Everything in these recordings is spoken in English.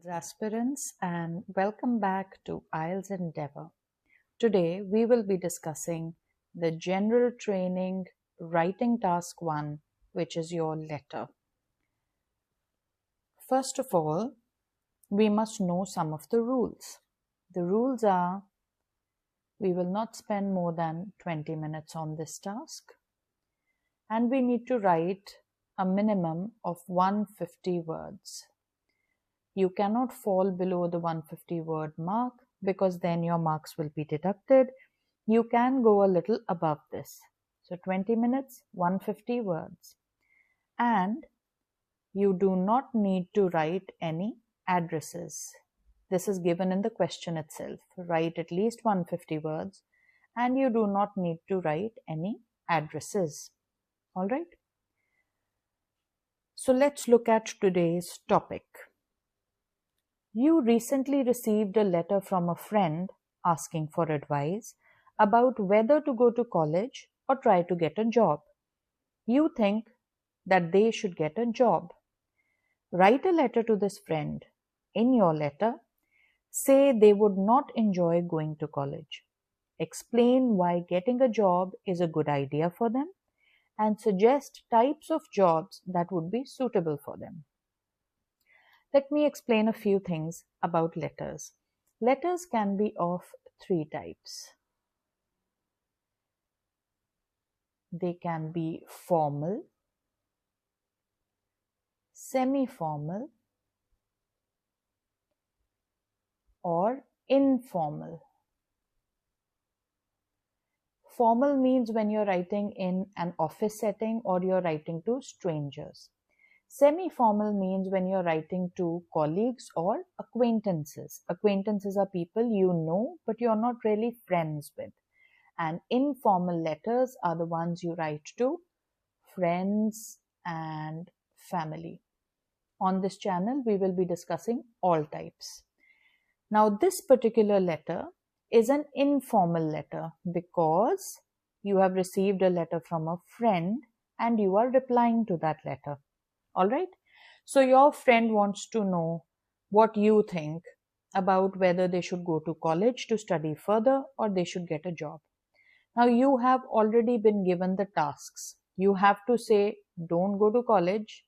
Aspirants, and welcome back to Ielts Endeavor. Today we will be discussing the general training writing task 1, which is your letter. First of all, we must know some of the rules. The rules are we will not spend more than 20 minutes on this task, and we need to write a minimum of 150 words. You cannot fall below the 150 word mark because then your marks will be deducted. You can go a little above this. So 20 minutes, 150 words. And you do not need to write any addresses. This is given in the question itself. Write at least 150 words and you do not need to write any addresses. All right? So let's look at today's topic. You recently received a letter from a friend asking for advice about whether to go to college or try to get a job. You think that they should get a job. Write a letter to this friend. In your letter, say they would not enjoy going to college. Explain why getting a job is a good idea for them and suggest types of jobs that would be suitable for them. Let me explain a few things about letters. Letters can be of three types. They can be formal, semi-formal, or informal. Formal means when you're writing in an office setting or you're writing to strangers. Semi-formal means when you're writing to colleagues or acquaintances. Acquaintances are people you know, but you're not really friends with. And informal letters are the ones you write to friends and family. On this channel, we will be discussing all types. Now, this particular letter is an informal letter because you have received a letter from a friend and you are replying to that letter. All right. So your friend wants to know what you think about whether they should go to college to study further or they should get a job. Now you have already been given the tasks. You have to say, don't go to college,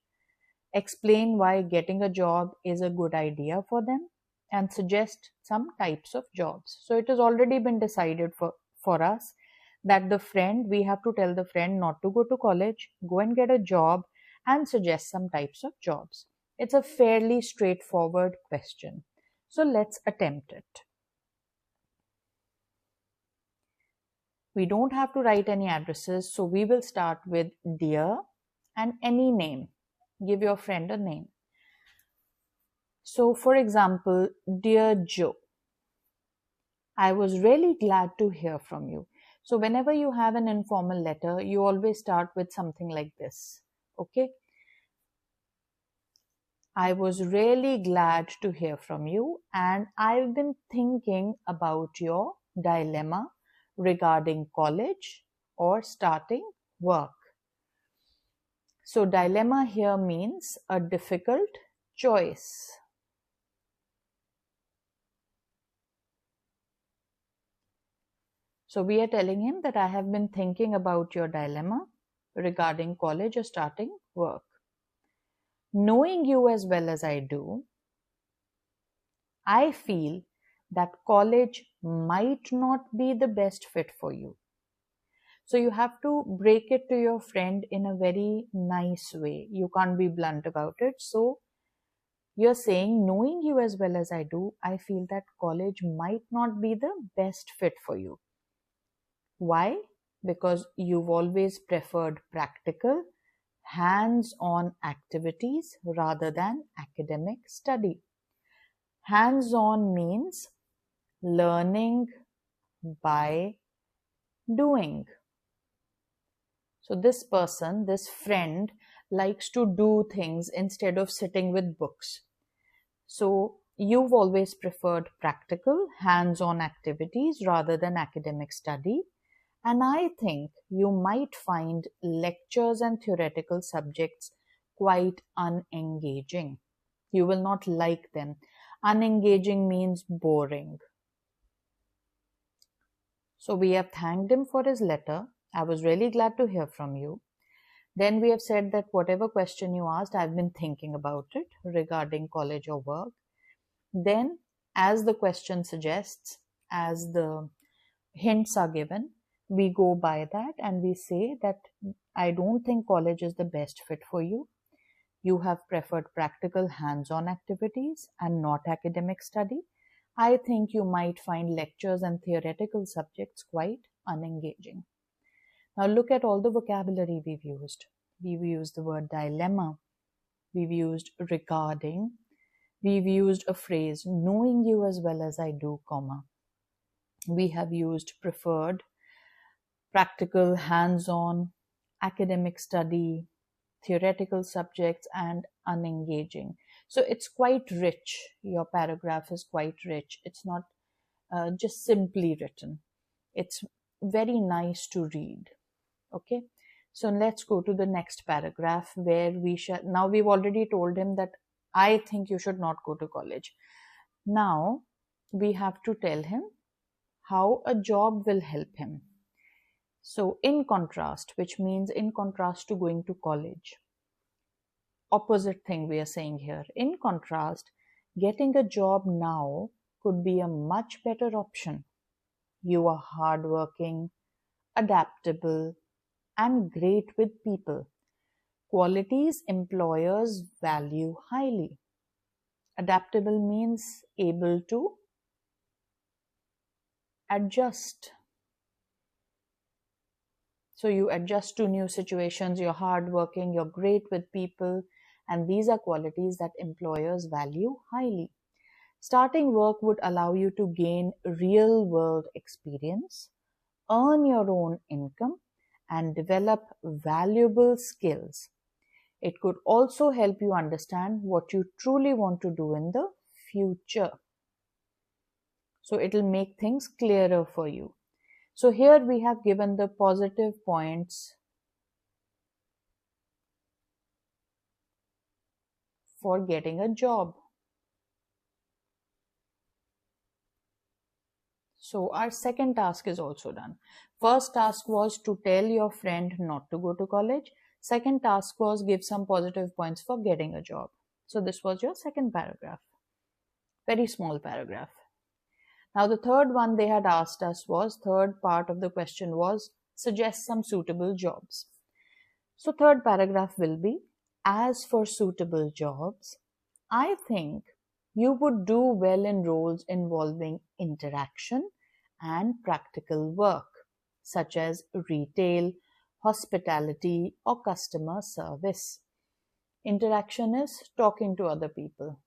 explain why getting a job is a good idea for them, and suggest some types of jobs. So it has already been decided for us that we have to tell the friend not to go to college, go and get a job, and suggest some types of jobs. It's a fairly straightforward question. So let's attempt it. We don't have to write any addresses, so we will start with dear and any name. Give your friend a name. So for example, dear Joe, I was really glad to hear from you. So whenever you have an informal letter, you always start with something like this. Okay. I was really glad to hear from you, and I've been thinking about your dilemma regarding college or starting work. So dilemma here means a difficult choice. So we are telling him that I have been thinking about your dilemma regarding college or starting work. Knowing you as well as I do, I feel that college might not be the best fit for you. So you have to break it to your friend in a very nice way. You can't be blunt about it. So you're saying, knowing you as well as I do, I feel that college might not be the best fit for you. Why? Because you've always preferred practical, hands-on activities rather than academic study. Hands-on means learning by doing. So this person, this friend, likes to do things instead of sitting with books. So you've always preferred practical, hands-on activities rather than academic study. And I think you might find lectures and theoretical subjects quite unengaging. You will not like them. Unengaging means boring. So we have thanked him for his letter. I was really glad to hear from you. Then we have said that whatever question you asked, I've been thinking about it regarding college or work. Then, as the question suggests, as the hints are given, we go by that and we say that I don't think college is the best fit for you. You have preferred practical hands-on activities and not academic study. I think you might find lectures and theoretical subjects quite unengaging. Now look at all the vocabulary we've used. We've used the word dilemma. We've used regarding. We've used a phrase, knowing you as well as I do, comma. We have used preferred, practical, hands-on, academic study, theoretical subjects, and unengaging. So it's quite rich. Your paragraph is quite rich. It's not just simply written. It's very nice to read. Okay. So let's go to the next paragraph where we shall. Now we've already told him that I think you should not go to college. Now we have to tell him how a job will help him. So in contrast, which means in contrast to going to college. Opposite thing we are saying here. In contrast, getting a job now could be a much better option. You are hardworking, adaptable, and great with people. Qualities employers value highly. Adaptable means able to adjust. So you adjust to new situations, you're hardworking, you're great with people, and these are qualities that employers value highly. Starting work would allow you to gain real-world experience, earn your own income, and develop valuable skills. It could also help you understand what you truly want to do in the future. So it'll make things clearer for you. So here we have given the positive points for getting a job. So our second task is also done. First task was to tell your friend not to go to college. Second task was give some positive points for getting a job. So this was your second paragraph. Very small paragraph. Now the third one they had asked us was, third part of the question was, suggest some suitable jobs. So third paragraph will be, as for suitable jobs, I think you would do well in roles involving interaction and practical work, such as retail, hospitality, or customer service. Interaction is talking to other people.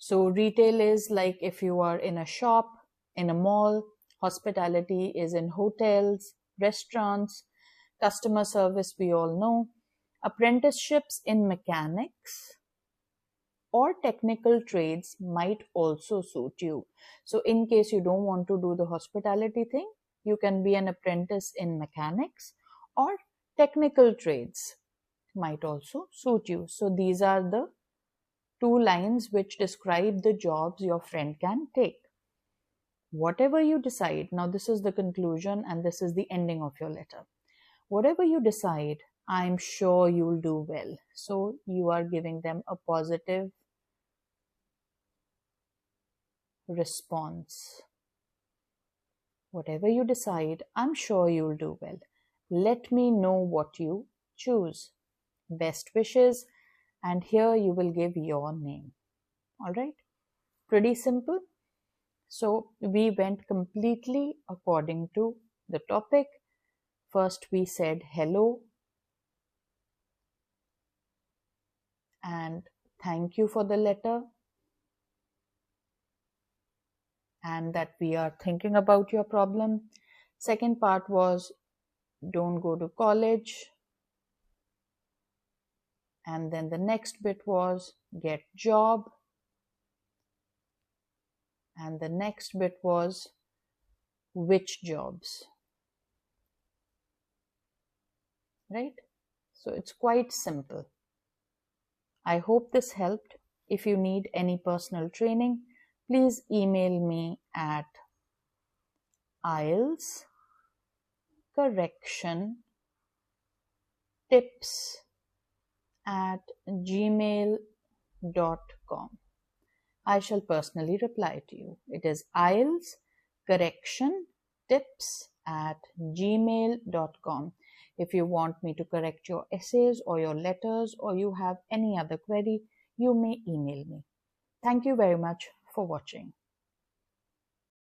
So retail is like if you are in a shop, in a mall. Hospitality is in hotels, restaurants. Customer service, we all know. Apprenticeships in mechanics or technical trades might also suit you. So in case you don't want to do the hospitality thing, you can be an apprentice in mechanics, or technical trades might also suit you. So these are the two lines which describe the jobs your friend can take. Whatever you decide, now this is the conclusion and this is the ending of your letter. Whatever you decide, I'm sure you'll do well. So you are giving them a positive response. Whatever you decide, I'm sure you'll do well. Let me know what you choose. Best wishes, and here you will give your name. All right? Pretty simple. So we went completely according to the topic. First we said hello and thank you for the letter, and that we are thinking about your problem. Second part was don't go to college. And then the next bit was get job. And the next bit was which jobs. right? So it's quite simple. I hope this helped. If you need any personal training, please email me at Ielts correction tips at gmail.com. I shall personally reply to you. It is Ielts correction tips at gmail.com. If you want me to correct your essays or your letters, or you have any other query, you may email me. Thank you very much for watching.